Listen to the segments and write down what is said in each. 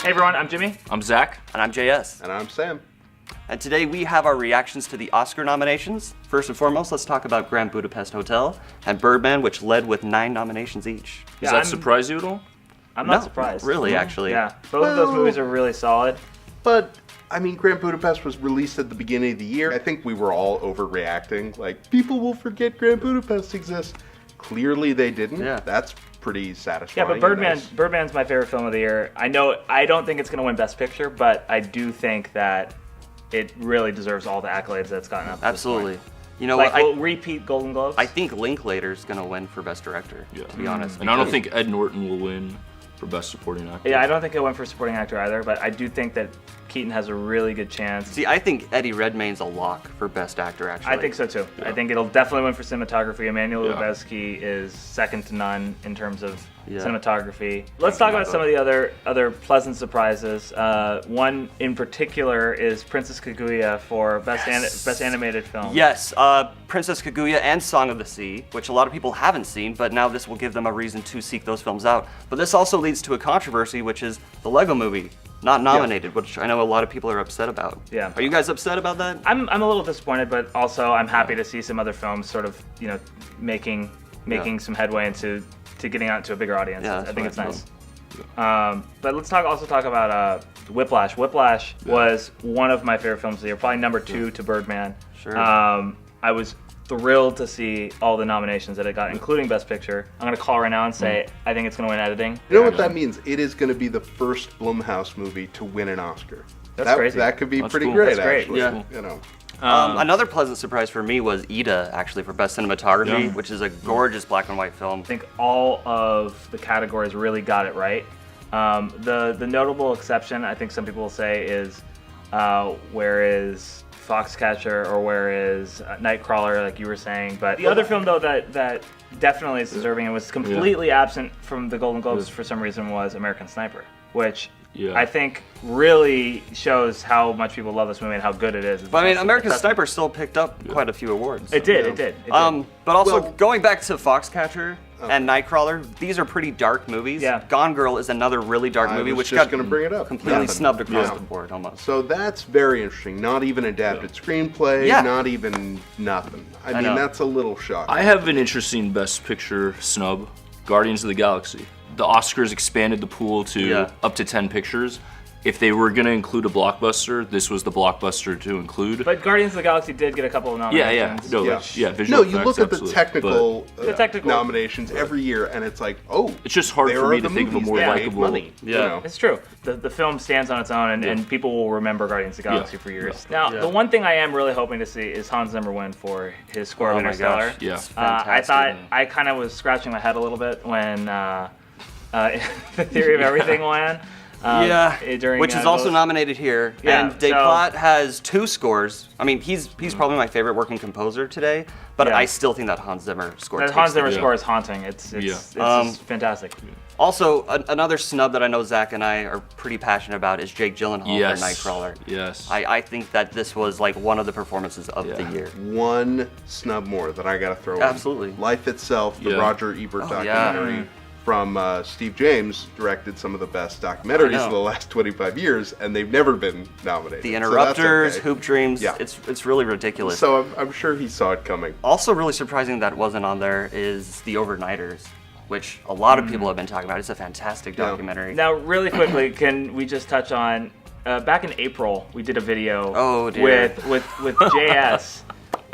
Hey everyone, I'm Jimmy. I'm Zach. And I'm JS. And I'm Sam. And today we have our reactions to the Oscar nominations. First and foremost, let's talk about Grand Budapest Hotel and Birdman, which led with 9 nominations each. Does that surprise you at all? I'm not surprised. Really, actually. Yeah, both of those movies are really solid. But, I mean, Grand Budapest was released at the beginning of the year. I think we were all overreacting. Like, people will forget Grand Budapest exists. Clearly they didn't. Yeah. That's pretty satisfying. Yeah, but Birdman's my favorite film of the year. I don't think it's going to win Best Picture, but I do think that it really deserves all the accolades that it's gotten up to Absolutely. this point. You know Like, what? we'll repeat Golden Globes. I think Linklater's going to win for Best Director, to be honest. And I don't think Ed Norton will win for Best Supporting Actor. Yeah, I don't think it went for supporting actor either, but I do think that Keaton has a really good chance. See, I think Eddie Redmayne's a lock for Best Actor, actually. I think so too. Yeah. I think it'll definitely win for cinematography. Emmanuel Yeah. Lubezki is second to none in terms of Yeah. cinematography. Let's talk about some of the other pleasant surprises. One in particular is Princess Kaguya for Best Animated Film. Yes, Princess Kaguya and Song of the Sea, which a lot of people haven't seen, but now this will give them a reason to seek those films out. But this also leads to a controversy, which is the Lego Movie not nominated, which I know a lot of people are upset about. Yeah. Are you guys upset about that? I'm a little disappointed, but also I'm happy to see some other films sort of, making some headway into getting out to a bigger audience. Yeah, I that's think what it's I nice. But let's also talk about Whiplash. Whiplash was one of my favorite films of the year, probably number 2 to Birdman. Sure. I was thrilled to see all the nominations that it got, including Best Picture. I'm going to call right now and say I think it's going to win editing. You know what that means? It is going to be the first Blumhouse movie to win an Oscar. That's crazy. That could be That's pretty cool. great, That's great. actually. Yeah. You know. Another pleasant surprise for me was Ida, actually, for Best Cinematography, Yeah. which is a gorgeous black and white film. I think all of the categories really got it right. The notable exception, I think some people will say, is where is Foxcatcher or where is Nightcrawler, like you were saying. But the other film, though, that definitely is deserving and was completely absent from the Golden Globes for some reason was American Sniper, which I think really shows how much people love this movie and how good it is. But I mean, American Sniper still picked up quite a few awards. It did. But also, going back to Foxcatcher and Nightcrawler, these are pretty dark movies. Yeah. Gone Girl is another really dark movie, was which just got gonna bring it up. completely Nothing. snubbed across Yeah. the board, almost. So that's very interesting. Not even adapted screenplay, Yeah. not even nothing. I mean, know. that's a little shocking. I have an interesting Best Picture snub, Guardians of the Galaxy. The Oscars expanded the pool to up to 10 pictures. If they were going to include a blockbuster, this was the blockbuster to include. But Guardians of the Galaxy did get a couple of nominations. No, Yeah. visual No, you effects, look at the absolutely. technical, The technical- nominations every year, and it's like, oh, It's just hard there for are me to the think of a movies more that made likable- money, you Yeah. know? It's true. The film stands on its own, and people will remember Guardians of the Galaxy for years. Now, Yeah. the one thing I am really hoping to see is Hans Zimmer win for his score of Oh my Interstellar. gosh. Yeah. It's I fantastic. thought I kind of was scratching my head a little bit when The Theory of Everything won. During, which is also those- nominated here. Yeah, and Desplats has 2 scores. I mean, he's probably my favorite working composer today, but Yeah. I still think that Hans Zimmer score That takes Hans the Zimmer cake. score is haunting. It's just fantastic. Also, another snub that I know Zach and I are pretty passionate about is Jake Gyllenhaal for Nightcrawler. Yes. I think that this was like one of the performances of the year. One snub more that I got to throw in. Absolutely. Life Itself, the Yeah. Roger Ebert documentary Mm. from Steve James, directed some of the best documentaries of the last 25 years, and they've never been nominated. The So that's Interrupters, okay. Hoop Dreams, Yeah. it's really ridiculous. So I'm sure he saw it coming. Also really surprising that it wasn't on there is The Overnighters, which a lot of people have been talking about. It's a fantastic documentary. Now, really quickly, can we just touch on back in April we did a video Oh, dear. with JS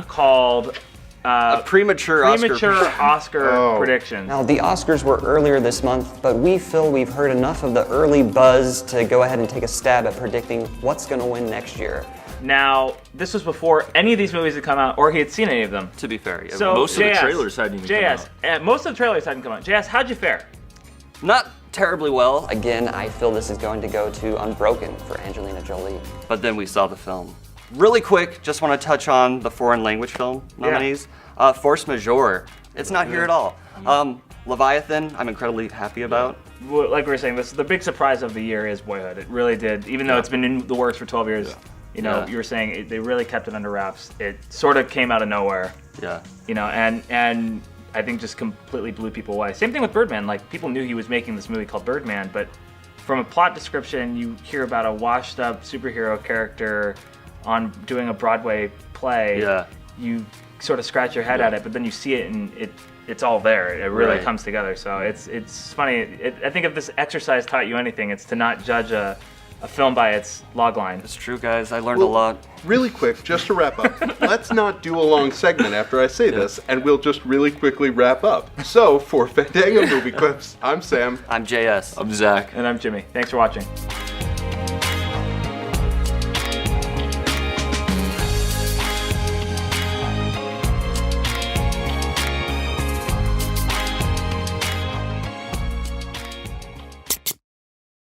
called a premature Oscar Oh. predictions. Now, the Oscars were earlier this month, but we feel we've heard enough of the early buzz to go ahead and take a stab at predicting what's going to win next year. Now, this was before any of these movies had come out or he had seen any of them. To be fair, yeah. So Most of the JS, trailers hadn't even come out. Most of the trailers hadn't come out. JS, how'd you fare? Not terribly well, Again, I feel this is going to go to Unbroken for Angelina Jolie. but then we saw the film. Really quick, just want to touch on the foreign language film nominees. Force Majeure, it's not here at all. Leviathan, I'm incredibly happy about. Well, like we were saying, the big surprise of the year is Boyhood. It really did, even though it's been in the works for 12 years. You know, you were saying they really kept it under wraps. It sort of came out of nowhere. Yeah. You know, and I think just completely blew people away. Same thing with Birdman. Like, people knew he was making this movie called Birdman, but from a plot description, you hear about a washed-up superhero character on doing a Broadway play. Yeah. You sort of scratch your head at it, but then you see it and it's all there. It really Right. comes together. So it's funny. I think if this exercise taught you anything, it's to not judge a film by its logline. It's true, guys. I learned a lot. Really quick, just to wrap up, let's not do a long segment after I say this, and we'll just really quickly wrap up. So, for Fandango Movie Clips, I'm Sam. I'm JS. I'm Zach. And I'm Jimmy. Thanks for watching.